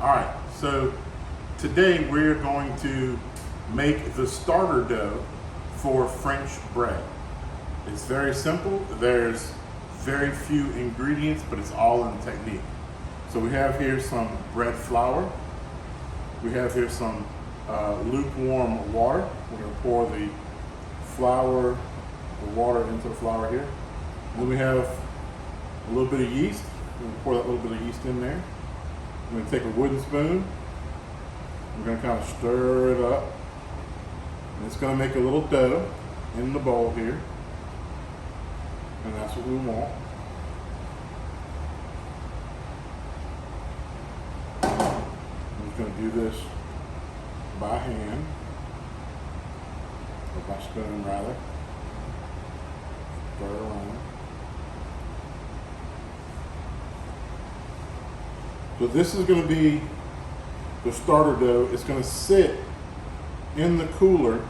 All right, so today we're going to make the starter dough for French bread. It's very simple. There's very few ingredients, but it's all in the technique. So we have here some bread flour. We have here some lukewarm water. We're going to pour the water into the flour here. Then we have a little bit of yeast. We're going to pour that little bit of yeast in there. I'm going to take a wooden spoon. We're going to kind of stir it up. And it's going to make a little dough in the bowl here. And that's what we want. I'm just going to do this by hand, or by spoon rather. Stir it around. So this is going to be the starter dough. It's going to sit in the cooler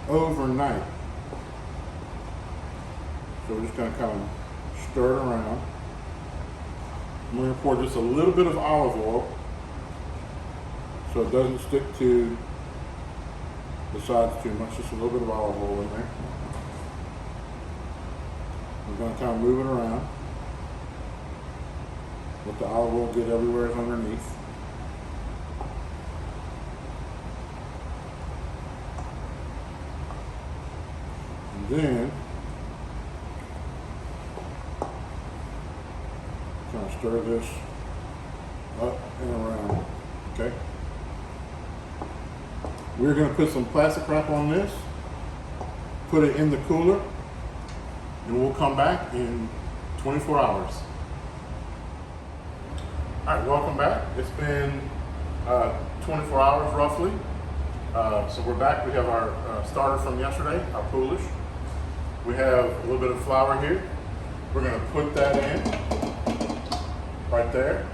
overnight. So we're just going to kind of stir it around. I'm going to pour just a little bit of olive oil so it doesn't stick to the sides too much. Just a little bit of olive oil in there. We're going to kind of move it around. Let the olive oil get everywhere underneath. And then kind of stir this up and around. Okay. We're going to put some plastic wrap on this, put it in the cooler, and we'll come back in 24 hours. All right, welcome back. It's been 24 hours roughly. So we're back. We have our starter from yesterday, our Polish. We have a little bit of flour here. We're going to put that in right there.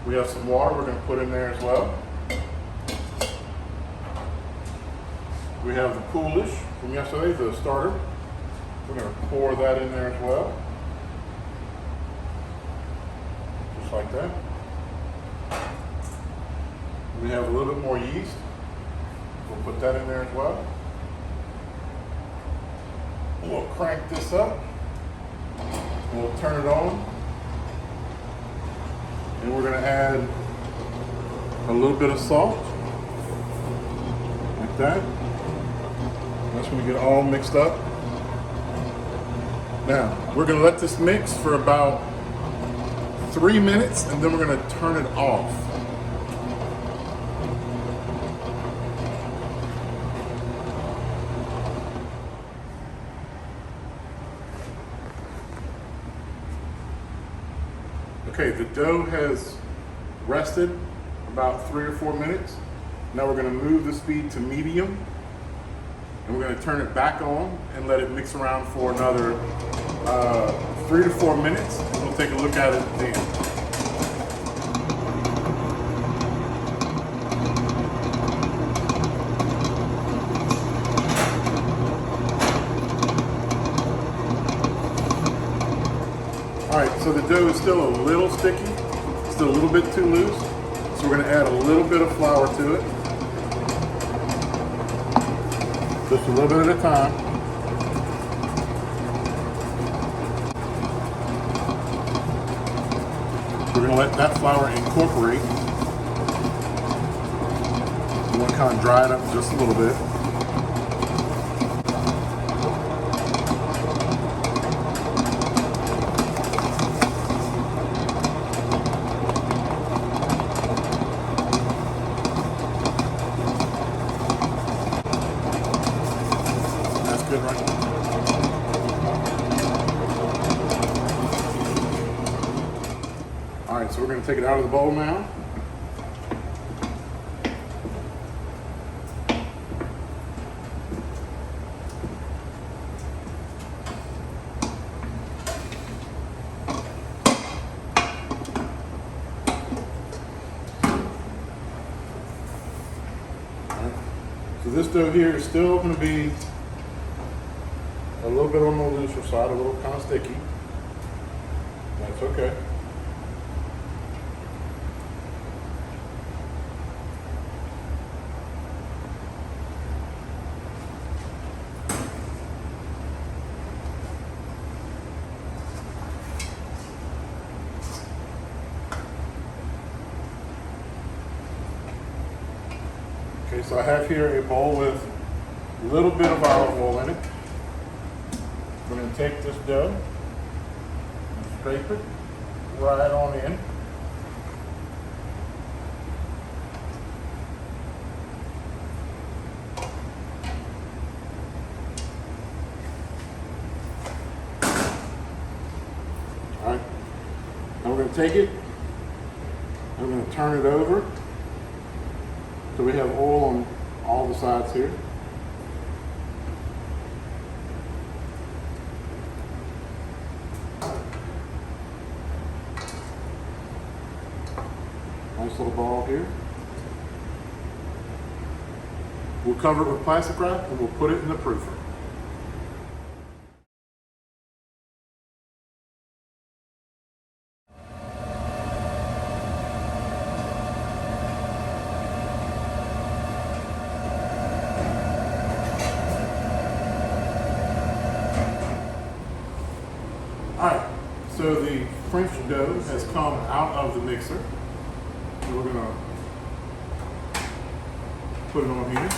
We have some water we're going to put in there as well. We have the Polish from yesterday, the starter. We're going to pour that in there as well. Just like that. We have a little bit more yeast. We'll put that in there as well. We'll crank this up. We'll turn it on. And we're going to add a little bit of salt. Like that. That's when we get all mixed up. Now, we're going to let this mix for about 3 minutes, and then we're going to turn it off. Okay, the dough has rested about 3 or 4 minutes. Now we're going to move the speed to medium, and we're going to turn it back on and let it mix around for another 3 to 4 minutes, and we'll take a look at it then. All right, so the dough is still a little sticky, still a little bit too loose, so we're going to add a little bit of flour to it. Just a little bit at a time. We're going to let that flour incorporate. We want to kind of dry it up just a little bit. That's good, right? All right, so we're going to take it out of the bowl now. So this dough here is still going to be a little bit on the looser side, a little kind of sticky. Like That's okay. Okay, so I have here a bowl with a little bit of olive oil in it. We're going to take this dough and scrape it right on in. All right, now we're going to take it, and we're going to turn it over. So we have oil on all the sides here. Nice little ball here. We'll cover it with plastic wrap and we'll put it in the proofer. Alright, so the French dough has come out of the mixer. So we're gonna put it on here.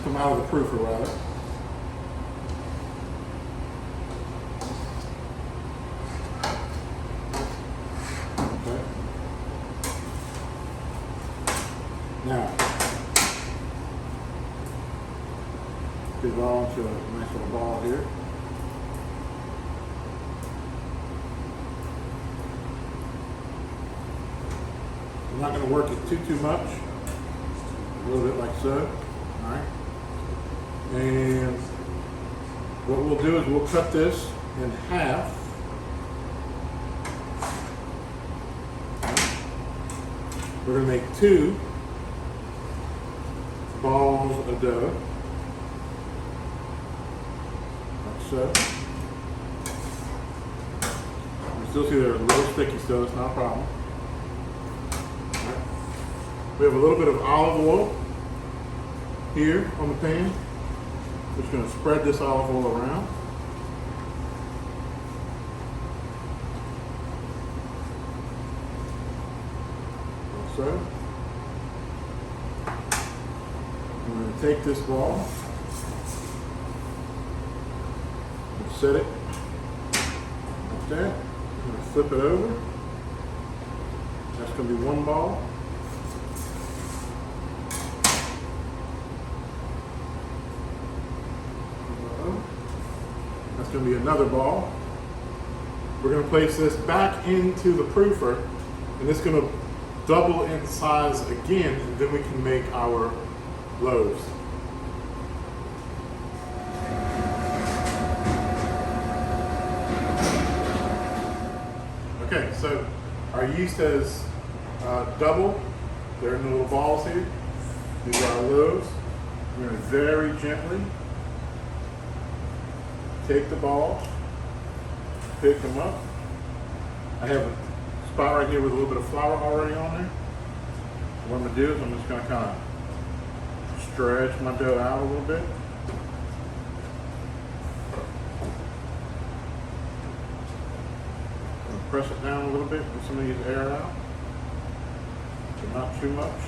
Come out of the proofer rather. Okay. Now, get it all into a nice little ball here. I'm not going to work it too much. A little bit like so. All right. And what we'll do is we'll cut this in half. We're going to make 2 balls of dough. Like so. You still see they're a little sticky still, it's not a problem. We have a little bit of olive oil here on the pan. Just going to spread this olive oil around. Like so. I'm going to take this ball and set it like that. I'm going to flip it over. That's going to be 1 ball. That's going to be another ball. We're going to place this back into the proofer, and it's going to double in size again, and then we can make our loaves. Okay, so our yeast has doubled. They're in the little balls here. These are our loaves. We're going to very gently take the balls, pick them up. I have a spot right here with a little bit of flour already on there. What I'm going to do is I'm just going to kind of stretch my dough out a little bit. Press it down a little bit, get some of these air out, but not too much.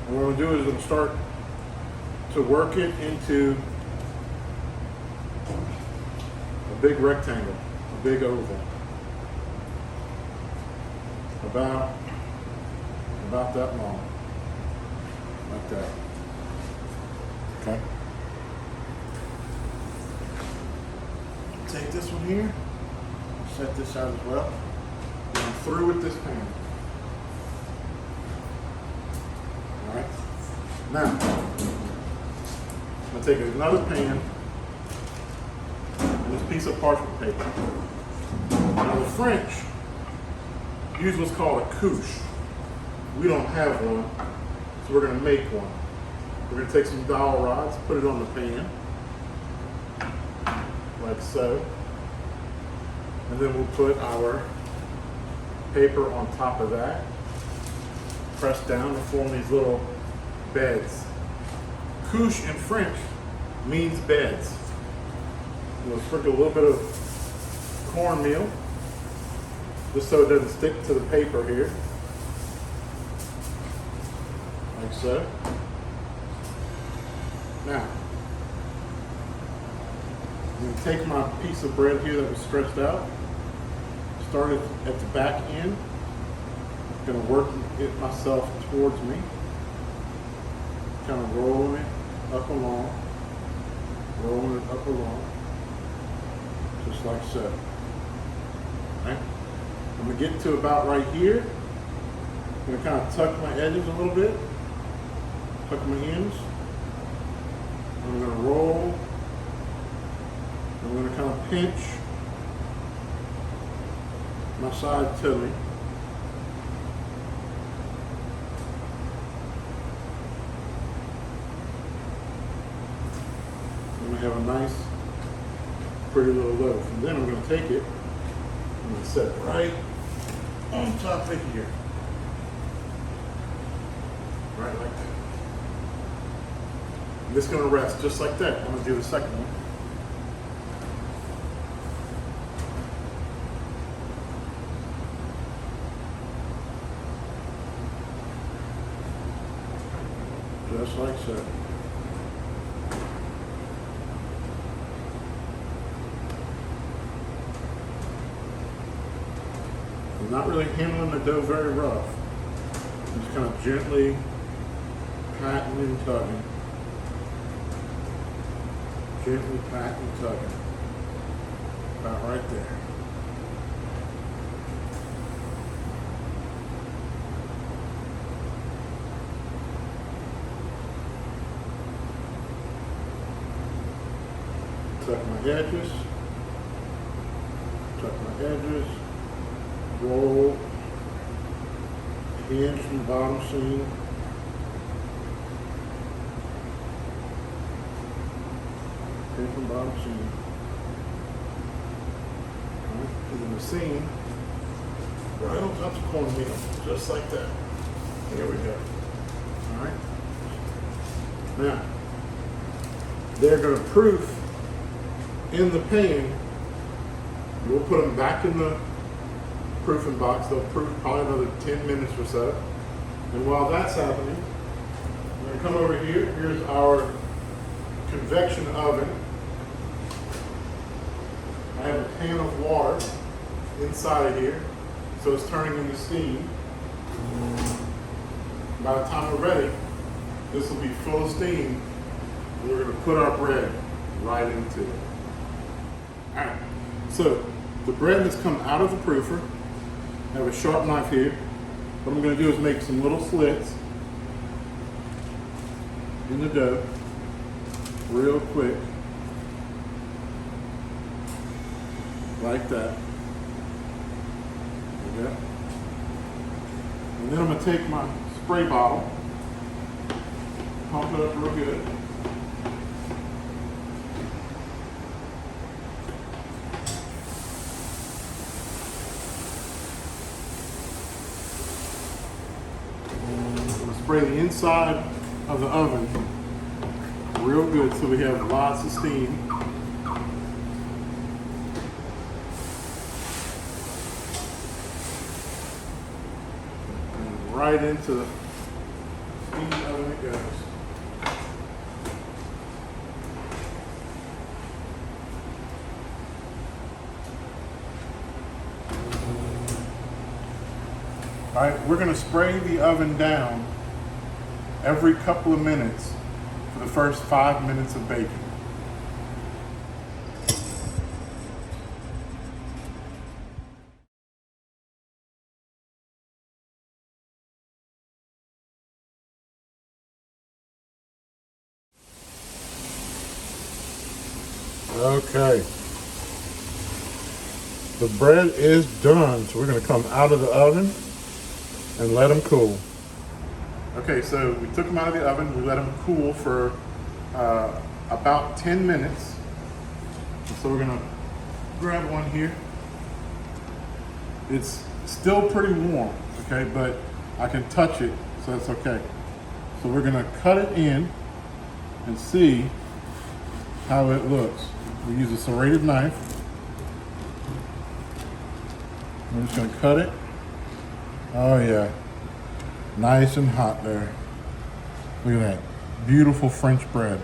And what we'll do is we'll start to work it into a big rectangle, a big oval, about that long, like that. Okay. Take this one here, set this out as well. I'm through with this pan. All right. Now, I'm going to take another pan and this piece of parchment paper. Now the French use what's called a couche. We don't have one, so we're gonna make one. We're gonna take some dowel rods, put it on the pan, like so. And then we'll put our paper on top of that, press down to form these little beds. Couche in French means beds. We'll sprinkle a little bit of cornmeal, just so it doesn't stick to the paper here, like so. Now, I'm going to take my piece of bread here that was stretched out, start it at the back end. I'm going to work it myself towards me, kind of rolling it up along, just like so. Right? I'm going to get to about right here. I'm going to kind of tuck my edges a little bit, tuck my ends. I'm going to roll. I'm going to kind of pinch my side to me. I'm going to have a nice, pretty little loaf. And then I'm going to take it, I'm going to set it right on top of here. Right like that. And this is going to rest just like that. I'm going to do the second one. Just like so. I'm not really handling the dough very rough. I'm just kind of gently patting and tugging. Gently patting and tugging. About right there. Tuck my edges, roll, hinge from the bottom seam, right, and then the seam right on top of the cornmeal, just like that. There we go. All right. Now, they're going to proof in the pan. We'll put them back in the proofing box. They'll proof probably another 10 minutes or so. And while that's happening, I'm going to come over here. Here's our convection oven. I have a pan of water inside of here, so it's turning into steam. By the time we're ready, this will be full of steam. And we're going to put our bread right into it. All right, so the bread that's come out of the proofer, I have a sharp knife here. What I'm going to do is make some little slits in the dough real quick, like that. There we go. And then I'm going to take my spray bottle, pump it up real good. Spray the inside of the oven real good so we have lots of steam. And right into the steam oven it goes. All right, we're going to spray the oven down every couple of minutes for the first 5 minutes of baking. Okay. The bread is done, so we're gonna come out of the oven and let them cool. Okay, so we took them out of the oven, we let them cool for about 10 minutes. And so we're gonna grab one here. It's still pretty warm, okay, but I can touch it, so that's okay. So we're gonna cut it in and see how it looks. We use a serrated knife. I'm just gonna cut it. Oh yeah, nice and hot there. Look at that, beautiful French bread.